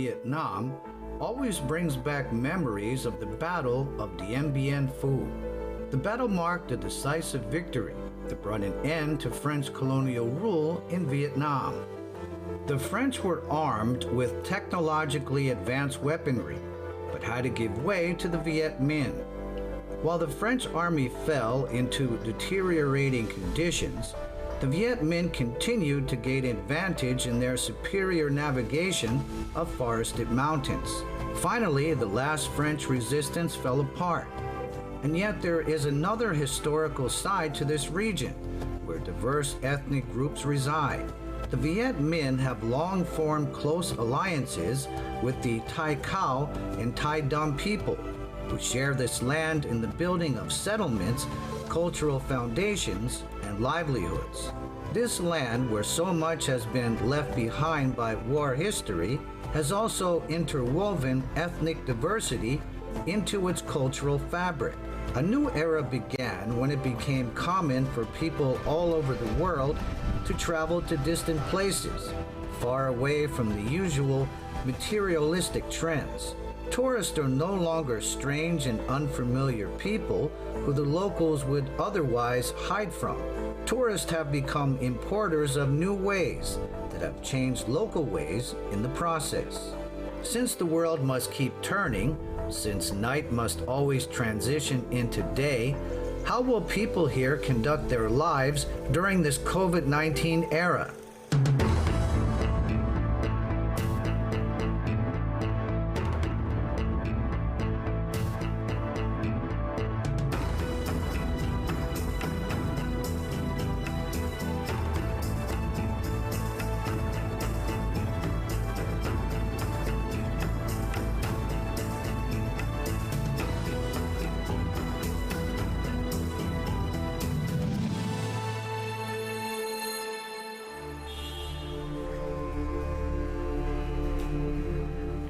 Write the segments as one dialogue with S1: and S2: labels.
S1: Vietnam always brings back memories of the Battle of Dien Bien Phu. The battle marked a decisive victory that brought an end to French colonial rule in Vietnam. The French were armed with technologically advanced weaponry, but had to give way to the Viet Minh. While the French army fell into deteriorating conditions, the Viet Minh continued to gain advantage in their superior navigation of forested mountains. Finally, the last French resistance fell apart. And yet there is another historical side to this region, where diverse ethnic groups reside. The Viet Minh have long formed close alliances with the Thai Cao and Thai Dam people, who share this land in the building of settlements, cultural foundations, and livelihoods. This land, where so much has been left behind by war history, has also interwoven ethnic diversity into its cultural fabric. A new era began when it became common for people all over the world to travel to distant places, far away from the usual materialistic trends. Tourists are no longer strange and unfamiliar people who the locals would otherwise hide from. Tourists have become importers of new ways that have changed local ways in the process. Since the world must keep turning, since night must always transition into day, how will people here conduct their lives during this COVID-19 era?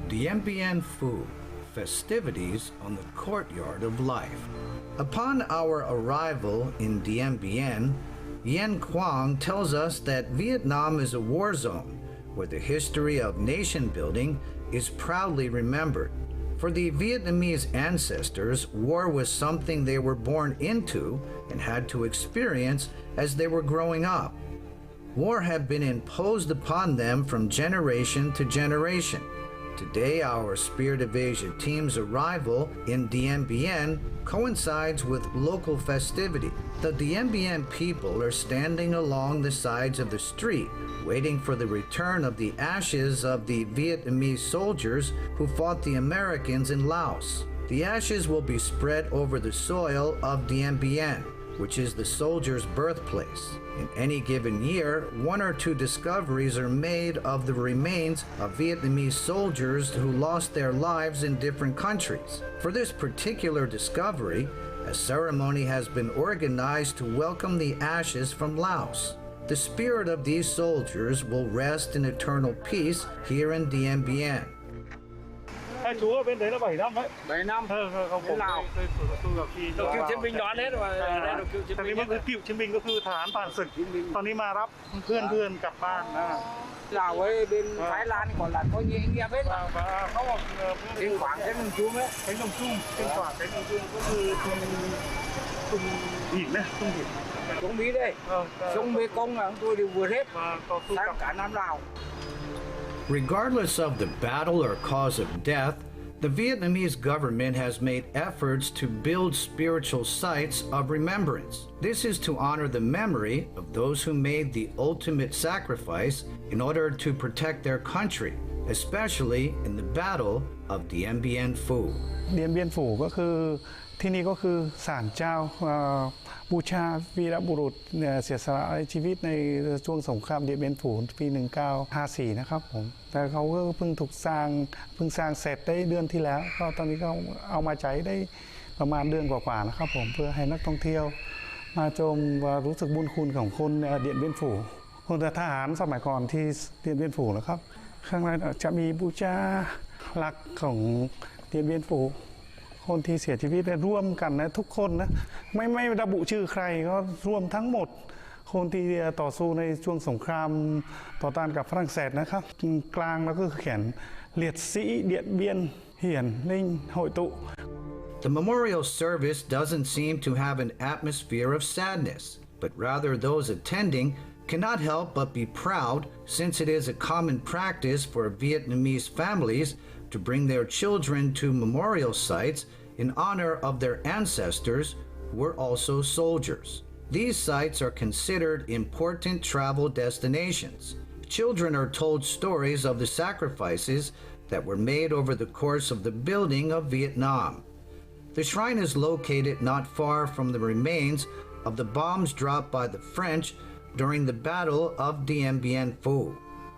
S1: Dien Bien Phu, festivities on the courtyard of life. Upon our arrival in Dien Bien, Yen Quang tells us that Vietnam is a war zone where the history of nation building is proudly remembered. For the Vietnamese ancestors, war was something they were born into and had to experience as they were growing up. War had been imposed upon them from generation to generation. Today, our Spirit of Asia team's arrival in Dien Bien coincides with local festivity. The Dien Bien people are standing along the sides of the street, waiting for the return of the ashes of the Vietnamese soldiers who fought the Americans in Laos. The ashes will be spread over the soil of Dien Bien, which is the soldiers' birthplace. In any given year, one or two discoveries are made of the remains of Vietnamese soldiers who lost their lives in different countries. For this particular discovery, a ceremony has been organized to welcome the ashes from Laos. The spirit of these soldiers will rest in eternal peace here in Dien Bien.
S2: Hai chú ở bên đấy là 7 năm đấy.
S3: 7 năm.
S2: Không
S3: bên Lào.
S2: Cựu chiến binh đoán hết rồi. Tอนนี้มันคือcựu chiến binhก็คือทหารผ่านศึกตอนนี้มารับเพื่อนกลับบ้านนะ
S3: Lào với bên Thái Lan còn là có nghĩa nghiệp hết.
S2: Vàเขาบอก
S3: Trên khoảng cái đồng chuông ấy.
S2: เป็นđồng chuôngเป็นกว่าเป็นđồng chuôngก็คือทุนหินนะทุนหิน
S3: Sông Bí đây. Sông Mê Công là tôi đều vượt hết. Sang cả Nam Lào.
S1: Regardless of the battle or cause of death, the Vietnamese government has made efforts to build spiritual sites of remembrance. This is to honor the memory of those who made the ultimate sacrifice in order to protect their country, especially in the Battle of Dien Bien Phu.
S4: Dien Bien Phu ก็คือที่นี่ก็คือศาลเจ้าบูชาวีรบุรุษเสียสละชีวิตในช่วงสงครามเดียนเบียนฝูปี 1954 นะครับผมแต่เขาก็เพิ่งสร้างเสร็จได้เดือนที่แล้วก็ตอนนี้ก็เอามาใช้ได้ประมาณเดือนกว่าๆนะครับผมเพื่อให้นักท่องเที่ยวมาชมว่ารู้สึกบุญคุณของคนเดียนเบียนฝูคนทหารสมัยก่อนที่เดียนเบียนฝูนะครับข้างในจะมีบูชาหลักของเดียนเบียนฝูคนที่เสียชีวิตร่วมกันนะทุกคนนะไม่ระบุชื่อใครก็รวมทั้งหมดคนที่ต่อสู้ในช่วงสงครามต่อต้านกับฝรั่งเศสนะครับกลางแล้วก็เขียน liệt sĩ Điện Biên hiển linh hội tụ.
S1: The memorial service doesn't seem to have an atmosphere of sadness, but rather those attending cannot help but be proud, since it is a common practice for Vietnamese families to bring their children to memorial sites in honor of their ancestors who were also soldiers. These sites are considered important travel destinations. Children are told stories of the sacrifices that were made over the course of the building of Vietnam. The shrine is located not far from the remains of the bombs dropped by the French during the Battle of Dien Bien.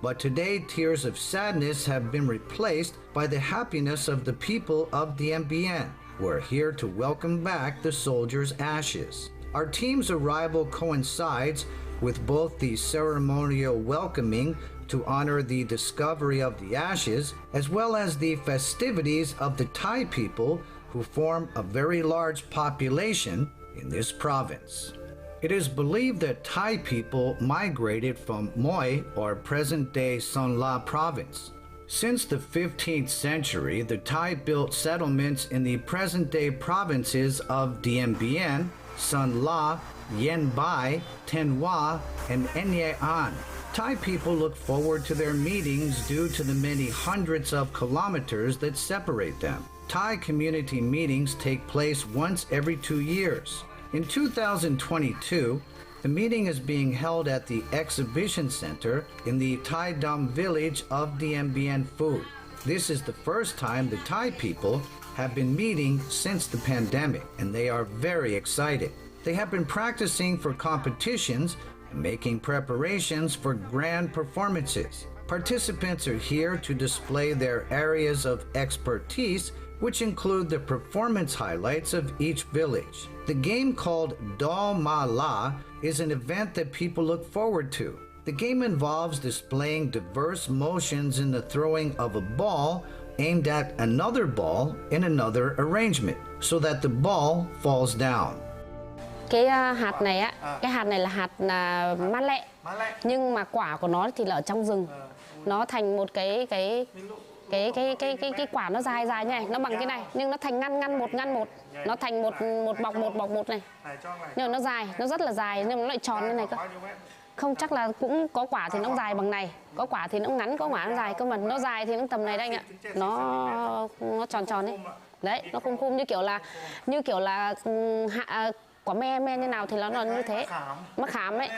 S1: But today, tears of sadness have been replaced by the happiness of the people of Dien Bien, who are here to welcome back the soldiers' ashes. Our team's arrival coincides with both the ceremonial welcoming to honor the discovery of the ashes, as well as the festivities of the Thai people who form a very large population in this province. It is believed that Thai people migrated from Moi, or present-day Son La province. Since the 15th century, the Thai built settlements in the present-day provinces of Dien Bien, Son La, Yen Bai, Thanh Hoa, and Nye An. Thai people look forward to their meetings due to the many hundreds of kilometers that separate them. Thai community meetings take place once every 2 years. In 2022, the meeting is being held at the Exhibition Center in the Thai Dam village of Dien Bien Phu. This is the first time the Thai people have been meeting since the pandemic, and they are very excited. They have been practicing for competitions and making preparations for grand performances. Participants are here to display their areas of expertise, which include the performance highlights of each village. The game called Do Ma La is an event that people look forward to. The game involves displaying diverse motions in the throwing of a ball aimed at another ball in another arrangement, so that the ball falls down.
S5: Cái hạt này á, cái hạt này là hạt mát lẹ, nhưng mà quả của nó thì là ở trong rừng. Nó thành một cái quả nó dài dài như này, nó bằng cái này, nhưng nó thành ngăn một, nó thành một bọc một này. Nhưng mà nó dài, nó rất là dài, nhưng mà nó lại tròn như này cơ. Không chắc là cũng có quả thì nó dài bằng này, có quả thì nó ngắn, có quả nó dài, cơ mà nó dài thì nó tầm này đây anh ạ. Nó tròn đấy. Đấy, nó khum như kiểu là quả me như nào thì nó là như thế. Mắc khám ấy.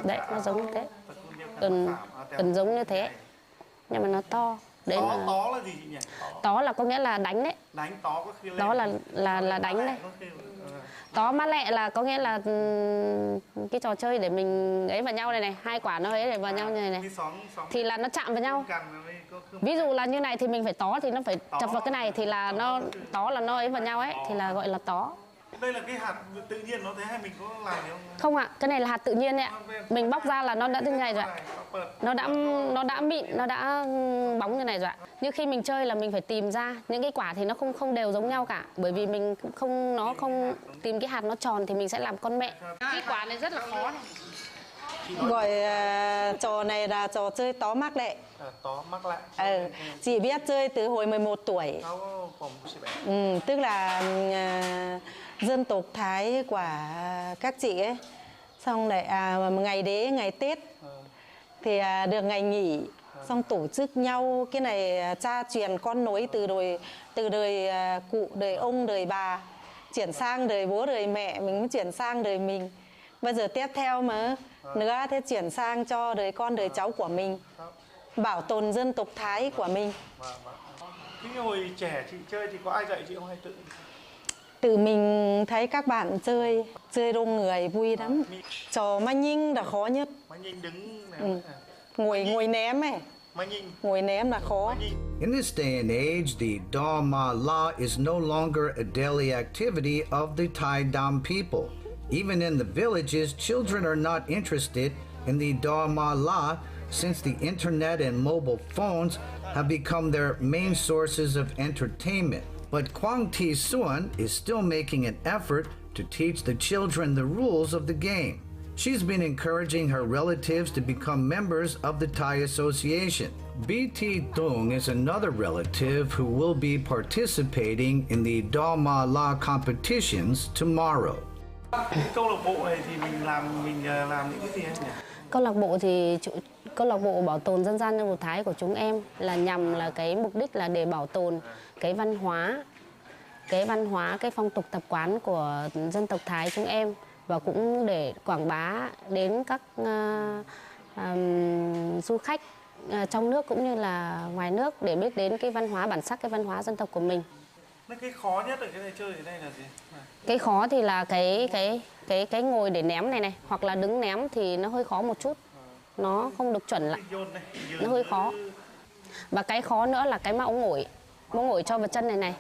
S5: Đấy, nó giống như thế. Cần giống như thế. Nhưng mà nó to. Đấy
S2: tó là gì chị nhỉ?
S5: Tó là có nghĩa là đánh đấy.
S2: Đánh tó có khi
S5: Tó là đánh đấy. Tó mát lẹ là có nghĩa là cái trò chơi để mình ấy vào nhau này, hai quả nó ấy để vào nhau như này. Thì là nó chạm vào nhau. Ví dụ là như này thì mình phải tó thì nó phải chập vào cái này thì là nó tó là nó ấy vào nhau ấy thì là gọi là tó.
S2: Đây là cái hạt tự nhiên nó thế hay mình có làm gì không?
S5: Không ạ, cái này là hạt tự nhiên đấy ạ. Mình bóc ra là nó đã như này rồi ạ. Nó đã mịn, nó đã bóng như này rồi ạ. Như khi mình chơi là mình phải tìm ra những cái quả thì nó không đều giống nhau cả, bởi vì mình không tìm cái hạt nó tròn thì mình sẽ làm con mẹ. Cái quả này rất là khó này.
S6: Gọi trò này là trò chơi tó mắc lẹ.
S2: Tó mắc lẹ.
S6: Chị biết chơi từ hồi 11 tuổi. Tức là dân tộc Thái của các chị ấy. Xong lại ngày đế, ngày Tết thì được ngày nghỉ. Xong tổ chức nhau cái này cha truyền con nối từ đời cụ, đời ông, đời bà, chuyển sang đời bố, đời mẹ, mình mới chuyển sang đời mình. Bây giờ tiếp theo mà nữa thế chuyển sang cho đời con, đời cháu của mình, bảo tồn dân tộc Thái của mình.
S2: Cái hồi trẻ chị chơi thì có ai dạy chị không hay tự?
S6: Tự mình thấy các bạn chơi đông người vui lắm. Trò ma nhinh là khó nhất.
S2: Ma nhinh đứng
S6: ngồi ném ấy. Ngồi ném là khó.
S1: In this day and age, the Do Ma La is no longer a daily activity of the Thai Dam people. Even in the villages, children are not interested in the Do Ma La since the internet and mobile phones have become their main sources of entertainment. But Quang Thi Suan is still making an effort to teach the children the rules of the game. She's been encouraging her relatives to become members of the Thai Association. BT Tung is another relative who will be participating in the Do Ma La competitions tomorrow.
S2: Câu lạc bộ này thì mình làm những cái gì hết nhỉ?
S5: Câu lạc bộ bảo tồn dân gian dân tộc Thái của chúng em là nhằm là cái mục đích là để bảo tồn cái văn hóa, cái phong tục tập quán của dân tộc Thái chúng em, và cũng để quảng bá đến các du khách trong nước cũng như là ngoài nước để biết đến cái văn hóa bản sắc, cái văn hóa dân tộc của mình.
S2: Cái khó nhất ở cái này chơi ở đây là gì?
S5: Cái khó thì là cái ngồi để ném này, hoặc là đứng ném thì nó hơi khó một chút, nó không được chuẩn lại, nó hơi khó. Và cái khó nữa là cái mẫu ngồi cho vào chân này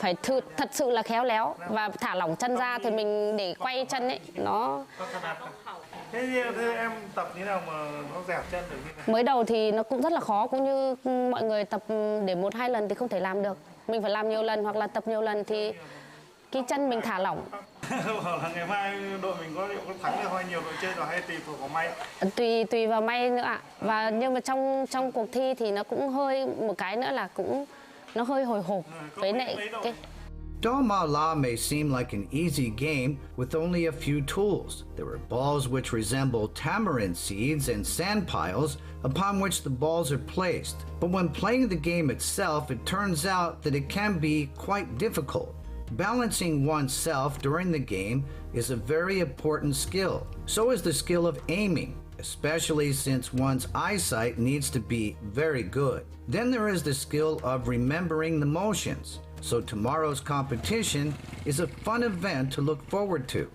S5: phải thật sự là khéo léo và thả lỏng chân ra thì mình để quay chân ấy nó.
S2: Thế em tập như nào mà nó dẻo chân được như này?
S5: Mới đầu thì nó cũng rất là khó, cũng như mọi người tập để 1-2 lần thì không thể làm được. Mình phải làm nhiều lần hoặc là tập nhiều lần thì cái chân mình thả lỏng.
S2: Bảo là ngày mai đội mình có thắng được hay nhiều đội chơi rồi hay tùy thuộc vào may?
S5: Tùy vào may nữa ạ. Và nhưng mà trong cuộc thi thì nó cũng hơi một cái nữa là cũng nó hơi hồi hộp với lại cái.
S1: Do Ma La may seem like an easy game with only a few tools. There are balls which resemble tamarind seeds and sand piles upon which the balls are placed. But when playing the game itself, it turns out that it can be quite difficult. Balancing oneself during the game is a very important skill. So is the skill of aiming, especially since one's eyesight needs to be very good. Then there is the skill of remembering the motions. So tomorrow's competition is a fun event to look forward to.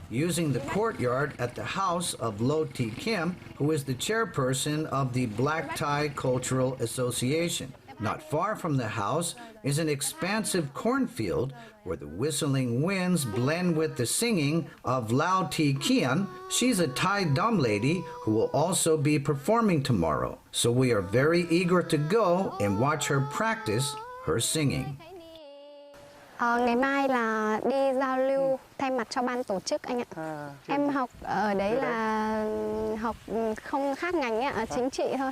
S1: Using the courtyard at the house of Lo T Kim, who is the chairperson of the Black Thai Cultural Association. Not far from the house is an expansive cornfield where the whistling winds blend with the singing of Lao Ti Kian. She's a Thai dumb lady who will also be performing tomorrow. So we are very eager to go and watch her practice her singing.
S7: Ngày mai là đi giao lưu thay mặt cho ban tổ chức anh ạ. Em học ở đấy là học không khác ngành ấy, chính trị thôi.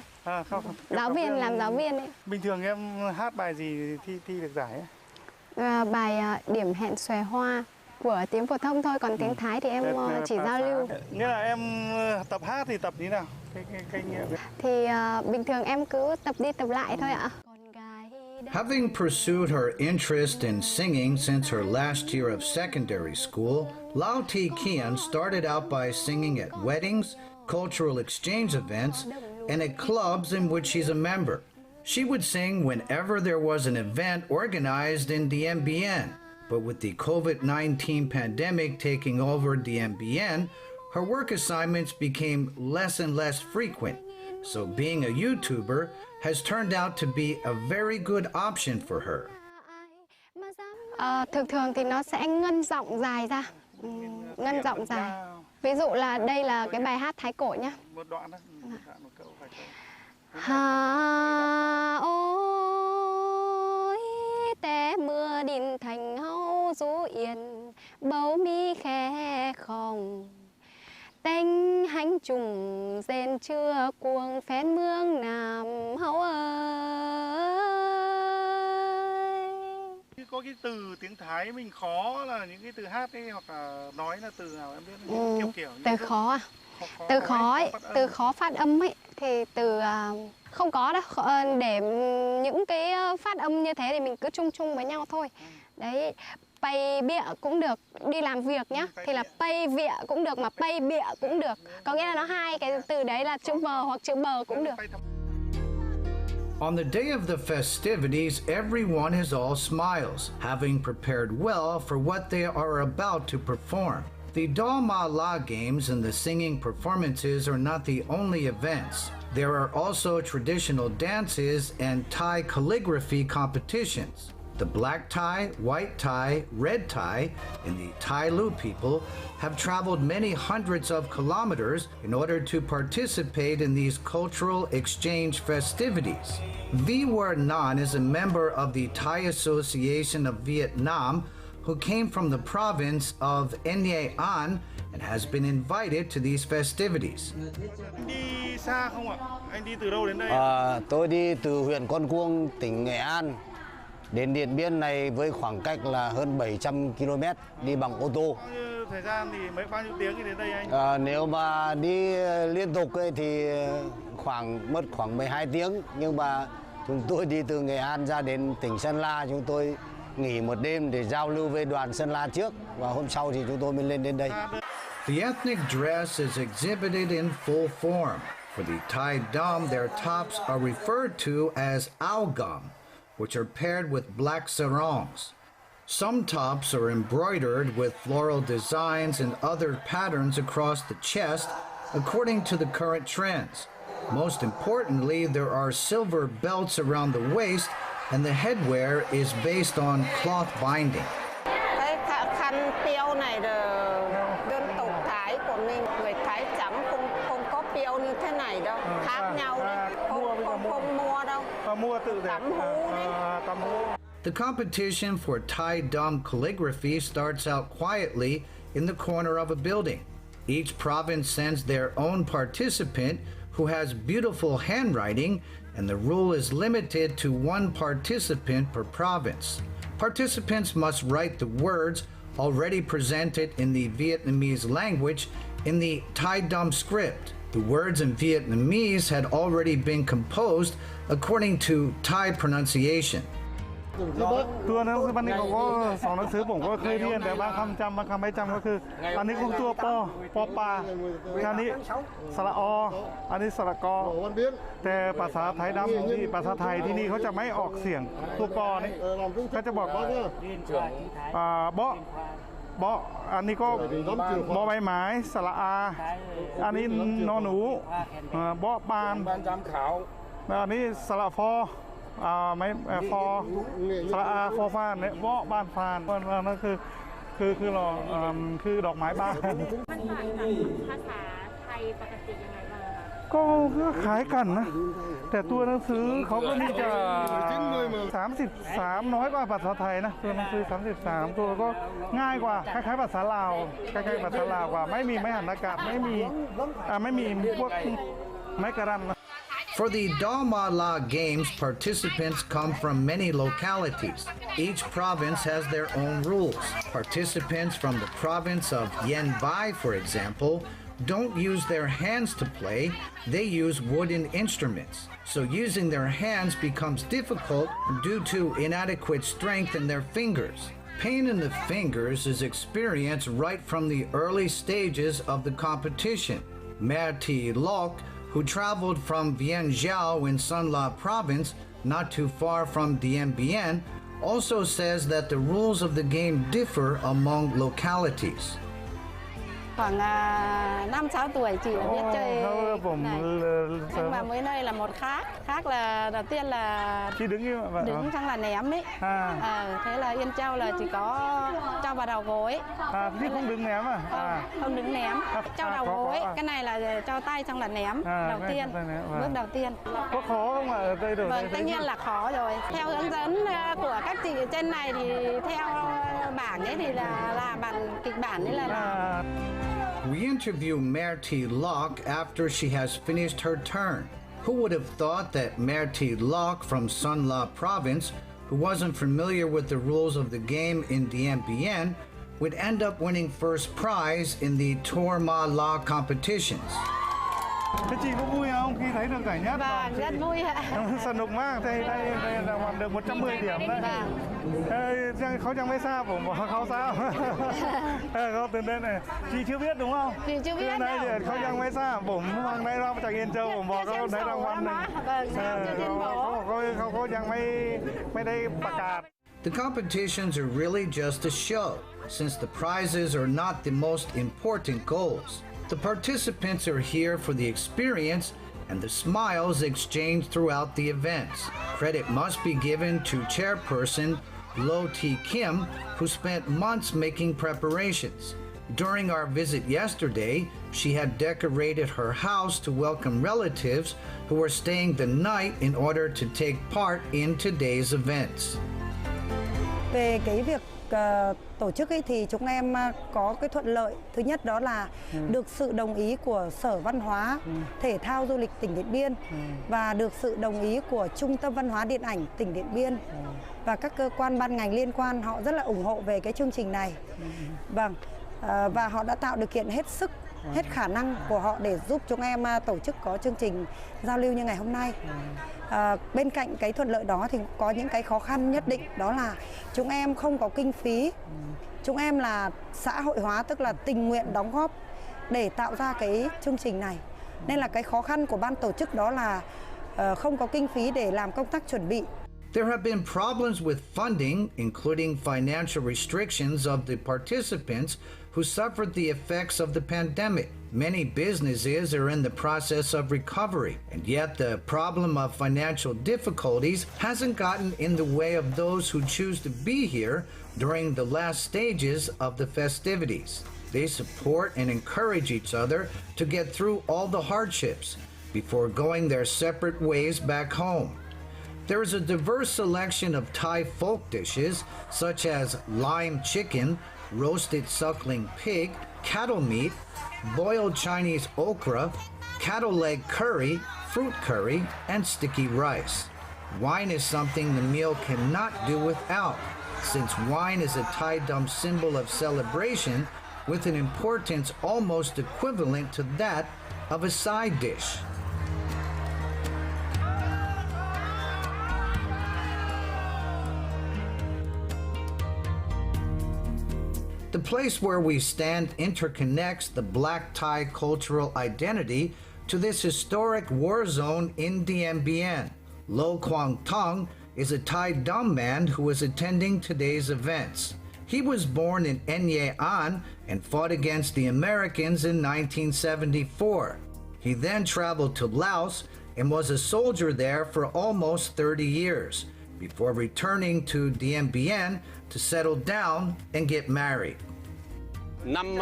S2: Không.
S7: Giáo viên làm giáo viên ấy.
S2: Bình thường em hát bài gì thi được giải ấy?
S7: Bài Điểm Hẹn Xòe Hoa của tiếng phổ thông thôi, còn tiếng Thái thì em chỉ giao lưu.
S2: Nghĩa là em tập hát thì tập như nào?
S7: Thì bình thường em cứ tập đi tập lại thôi ạ.
S1: Having pursued her interest in singing since her last year of secondary school, Lao Ti Kian started out by singing at weddings, cultural exchange events, and at clubs in which she's a member. She would sing whenever there was an event organized in Dien Bien, but with the COVID-19 pandemic taking over Dien Bien, her work assignments became less and less frequent. So being a YouTuber has turned out to be a very good option for her.
S7: Thường thì nó sẽ ngân giọng dài ra, ngân giọng dài. Ví dụ là đây là cái bài hát Thái cổ nhá.
S2: Một đoạn đó, một câu.
S7: Hà ôi té mưa đình thành hau rú yên bầu mi khe khòng tênh hành trùng rên chưa cuồng phén mương Nam hấu ơi.
S2: Có cái từ tiếng Thái mình khó là những cái từ hát ấy, hoặc là nói là từ nào em biết kiểu
S7: từ khó à? Từ khó ấy, từ khó phát âm ấy thì từ không có đâu. Để những cái phát âm như thế thì mình cứ chung với nhau thôi. Đấy, pay bịa cũng được, đi làm việc nhá thì là pay bịa cũng được mà pay bịa cũng được. Có nghĩa là nó hai cái từ đấy là chữ V hoặc chữ bờ cũng được.
S1: On the day of the festivities, everyone is all smiles, having prepared well for what they are about to perform. The Do Ma La games and the singing performances are not the only events. There are also traditional dances and Thai calligraphy competitions. The Black Thai, White Thai, Red Thai, and the Thai Lu people have traveled many hundreds of kilometers in order to participate in these cultural exchange festivities. Vi War Nan is a member of the Thai Association of Vietnam, who came from the province of Nye An and has been invited to these festivities.
S2: Đi xa không ạ? Anh đi từ đâu đến đây?
S8: Tôi đi từ huyện Con Cuông, tỉnh Nghệ An đến Điện Biên này với khoảng cách là hơn 700 km đi bằng ô tô.
S2: Thời gian thì bao nhiêu tiếng thì đến đây anh?
S8: Nếu mà đi liên tục ấy thì mất khoảng 12 tiếng, nhưng mà chúng tôi đi từ Nghệ An ra đến tỉnh Sơn La, chúng tôi nghỉ một đêm để giao lưu với đoàn Sơn La trước và hôm sau thì chúng tôi mới lên đến đây.
S1: The ethnic dress is exhibited in full form. For the Thai Dam, their tops are referred to as ao gam, which are paired with black sarongs. Some tops are embroidered with floral designs and other patterns across the chest, according to the current trends. Most importantly, there are silver belts around the waist, and the headwear is based on cloth binding.
S6: Cái khăn piêu này là dân tộc Thái của mình, người Thái trắng không có piêu như thế này đâu, khác nhau đấy, không mua đâu.
S2: Mua tự để tắm hú.
S1: The competition for Thai Dam calligraphy starts out quietly in the corner of a building. Each province sends their own participant who has beautiful handwriting, and the rule is limited to one participant per province. Participants must write the words already presented in the Vietnamese language in the Thai Dam script. The words in Vietnamese had already been composed according to Thai pronunciation.
S2: ตัวหนังสือบันนี้ก็สองหนังสือผมก็เคยเรียนแต่บางคำจำบางคำไม่จำก็คืออันนี้คือตัวปอปลาอันนี้สระออันนี้สระกอแต่ภาษาไทยดำที่ภาษาไทยที่นี่เขาจะไม่ออกเสียงตัวปอนี่ก็จะบอกเบาอันนี้ก็บอใบไม้สระอาอันนี้นอหนูบอปานจำขาวอันนี้สระฟอไม่ฟอสระอาฟอฟานเนี่ยเวาะบ้านฟานนั่นคือเราคือดอกไม้บ้านมันต่างภาษาไทยปกติยังไงบ้างก็คล้ายกันนะแต่ตัวหนังสือเขาก็นี่จะ33น้อยกว่าภาษาไทยนะตัวหนังสือ33ตัวก็ง่ายกว่าคล้ายๆภาษาลาวคล้ายๆภาษาลาวกว่าไม่มีไม้หันอากาศไม่มีพวกไม้กระดานนะ
S1: For the Dama La Games, participants come from many localities. Each province has their own rules. Participants from the province of Dien Bien, for example, don't use their hands to play, they use wooden instruments. So using their hands becomes difficult due to inadequate strength in their fingers. Pain in the fingers is experienced right from the early stages of the competition. Merti Lok, who traveled from Viet Minh in Son La province, not too far from Dien Bien, also says that the rules of the game differ among localities.
S5: Khoảng 5-6 tuổi chỉ là biết chơi này. Nhưng mà mới đây là một khác là đầu tiên là đứng xong là ném ấy. Thế là Yên Châu là chỉ có cho vào đầu gối.
S2: Chứ không đứng ném
S5: không đứng ném, cho đầu gối. Cái này là cho tay xong là ném đầu tiên, bước đầu tiên.
S2: Có khó không ạ? Ở đây rồi.
S5: Vâng, tất nhiên là khó rồi. Theo hướng dẫn của các chị ở trên này thì theo bảng ấy thì là bản kịch bản ấy là
S1: We interview Merti Lok after she has finished her turn. Who would have thought that Merti Lok from Son La province, who wasn't familiar with the rules of the game in Dien Bien, would end up winning first prize in the Tour Ma La competitions.
S2: Thế chị có vui không khi thấy được giải nhất?
S5: Vâng, rất vui ạ.
S2: สนุกมากได้รางวัลđược 110 điểm đấy. เขายังไม่ทราบผมบอกเขาทราบเขาตื่นเต้นเลยchị chưa biết đúng không?
S5: Chị chưa biết đâu.
S2: เขายังไม่ทราบผมฟังได้รับจากเอ็นเจอผมบอกเขาได้รางวัลหนึ่งเขายังไม่ได้ประกาศ
S1: The competitions are really just a show, since the prizes are not the most important goals. The participants are here for the experience and the smiles exchanged throughout the events. Credit must be given to chairperson Lo T. Kim, who spent months making preparations. During our visit yesterday, she had decorated her house to welcome relatives who were staying the night in order to take part in today's events.
S9: Về cái việc tổ chức ấy thì chúng em có cái thuận lợi. Thứ nhất đó là được sự đồng ý của Sở Văn hóa, Thể thao Du lịch tỉnh Điện Biên và được sự đồng ý của Trung tâm Văn hóa Điện ảnh tỉnh Điện Biên và các cơ quan ban ngành liên quan, họ rất là ủng hộ về cái chương trình này. Vâng, và họ đã tạo điều kiện hết sức, hết khả năng của họ để giúp chúng em tổ chức có chương trình giao lưu như ngày hôm nay. Bên cạnh cái thuận lợi đó thì có những cái khó khăn nhất định, đó là chúng em không có kinh phí. Chúng em là xã hội hóa, tức là tình nguyện đóng góp để tạo ra cái chương trình này. Nên là cái khó khăn của ban tổ chức đó là không có kinh phí để làm công tác chuẩn bị.
S1: There have been problems with funding, including financial restrictions of the participants who suffered the effects of the pandemic. Many businesses are in the process of recovery, and yet the problem of financial difficulties hasn't gotten in the way of those who choose to be here during the last stages of the festivities. They support and encourage each other to get through all the hardships before going their separate ways back home. There is a diverse selection of Thai folk dishes such as lime chicken, roasted suckling pig, cattle meat, boiled Chinese okra, cattle leg curry, fruit curry, and sticky rice. Wine is something the meal cannot do without, since wine is a Thai Dum symbol of celebration with an importance almost equivalent to that of a side dish. The place where we stand interconnects the Black Thai cultural identity to this historic war zone in Dien Bien. Lo Quang Tong is a Thai dumb man who is attending today's events. He was born in Nye An and fought against the Americans in 1974. He then traveled to Laos and was a soldier there for almost 30 years, before returning to Dien Bien to settle down and get married.
S10: Năm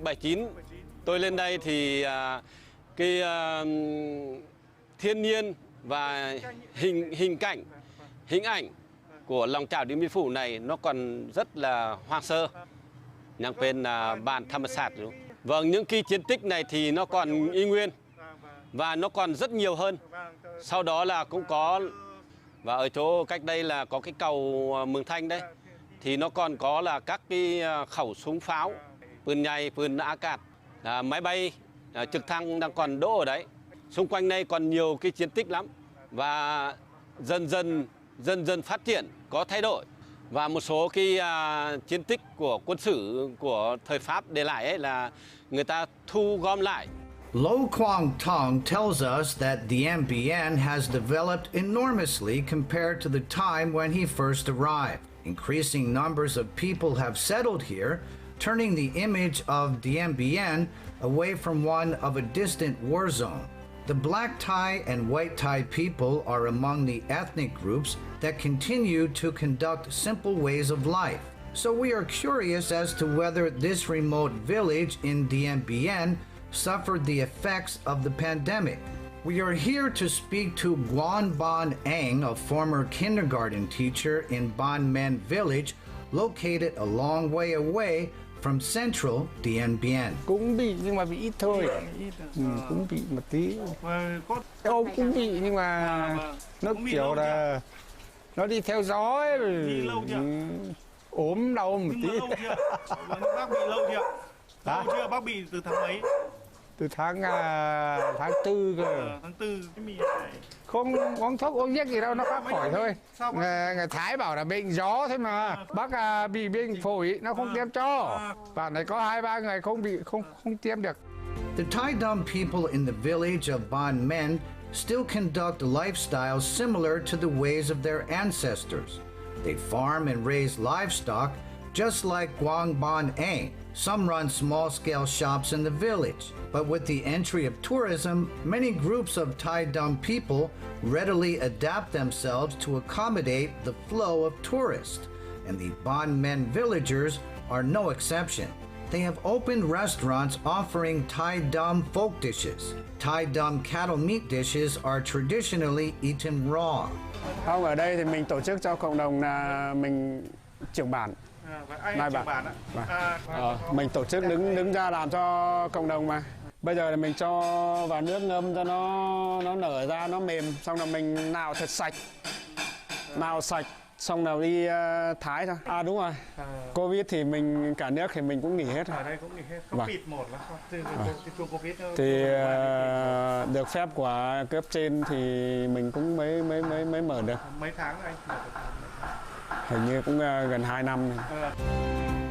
S10: 79 tôi lên đây thì cái thiên nhiên và hình cảnh, hình ảnh của lòng chảo Điện Biên Phủ này nó còn rất là hoang sơ, nhang bên bản tham sát. Vâng, những cái chiến tích này thì nó còn y nguyên và nó còn rất nhiều hơn. Sau đó là cũng có, và ở chỗ cách đây là có cái cầu Mường Thanh đấy, thì nó còn có là các cái khẩu súng pháo,ปืนใหญ่ ปืนอากาศ, máy bay, trực thăng đang còn đỗ ở đấy. Xung quanh đây còn nhiều cái chiến tích lắm và dần dần phát triển, có thay đổi. Và một số cái chiến tích của quân sự của thời Pháp để lại ấy là người ta thu gom lại.
S1: Lo Quang Tong tells us that Dien Bien has developed enormously compared to the time when he first arrived. Increasing numbers of people have settled here, turning the image of Dien Bien away from one of a distant war zone. The Black Thai and White Thai people are among the ethnic groups that continue to conduct simple ways of life. So we are curious as to whether this remote village in Dien Bien suffered the effects of the pandemic. We are here to speak to Guan Ban Ang, a former kindergarten teacher in Ban Men village, located a long way away from central Dien Bien.
S3: Cũng bị nhưng mà bị ít thôi. Cũng bị một tí. Ông cũng bị nhưng mà nó kiểu là nó đi theo gió ấy. Ốm đau một tí.
S2: Bác bị lâu chưa? Lâu chưa? Bác bị từ tháng mấy?
S3: Từ tháng 4 cơ.
S2: Tháng 4.
S3: Không uống thuốc uống giấc gì đâu, nó khác khỏi thôi. Người Thái bảo là bệnh gió thôi mà. Bác bị bệnh phổi nó không tiêm cho. Bạn này có 2-3 người không tiêm được.
S1: The Thai Dum people in the village of Ban Men still conduct lifestyles similar to the ways of their ancestors. They farm and raise livestock just like Guang Ban Ang. Some run small-scale shops in the village, but with the entry of tourism, many groups of Thai Dum people readily adapt themselves to accommodate the flow of tourists, and the Ban Men villagers are no exception. they have opened restaurants offering Thai Dum folk dishes. Thai Dum cattle meat dishes are traditionally eaten raw.
S3: Không, ở đây thì mình tổ chức cho cộng đồng là mình trưởng bản.
S2: Ai là trưởng bản ạ?
S3: Mình tổ chức đứng ra làm cho cộng đồng mà. Bây giờ là mình cho vào nước ngâm cho nó nở ra, nó mềm, xong rồi mình nào thật sạch. Nào sạch, xong rồi đi thái thôi. À đúng rồi. Covid thì mình cả nước thì mình cũng nghỉ hết rồi.
S2: Ở đây cũng nghỉ hết, không
S3: Vâng.
S2: bịt một là từ chuông Covid
S3: Thì được phép của cấp trên thì mình cũng mới mở được.
S2: mấy tháng rồi anh?
S3: Hình như cũng gần 2 năm.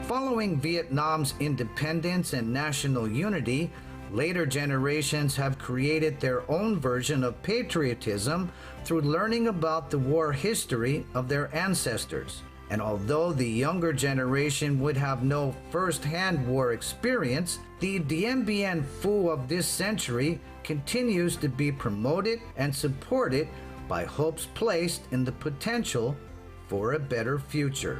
S1: Following Vietnam's independence and national unity, later generations have created their own version of patriotism through learning about the war history of their ancestors. And although the younger generation would have no first-hand war experience, the Dien Bien Phu of this century continues to be promoted and supported by hopes placed in the potential for a better future.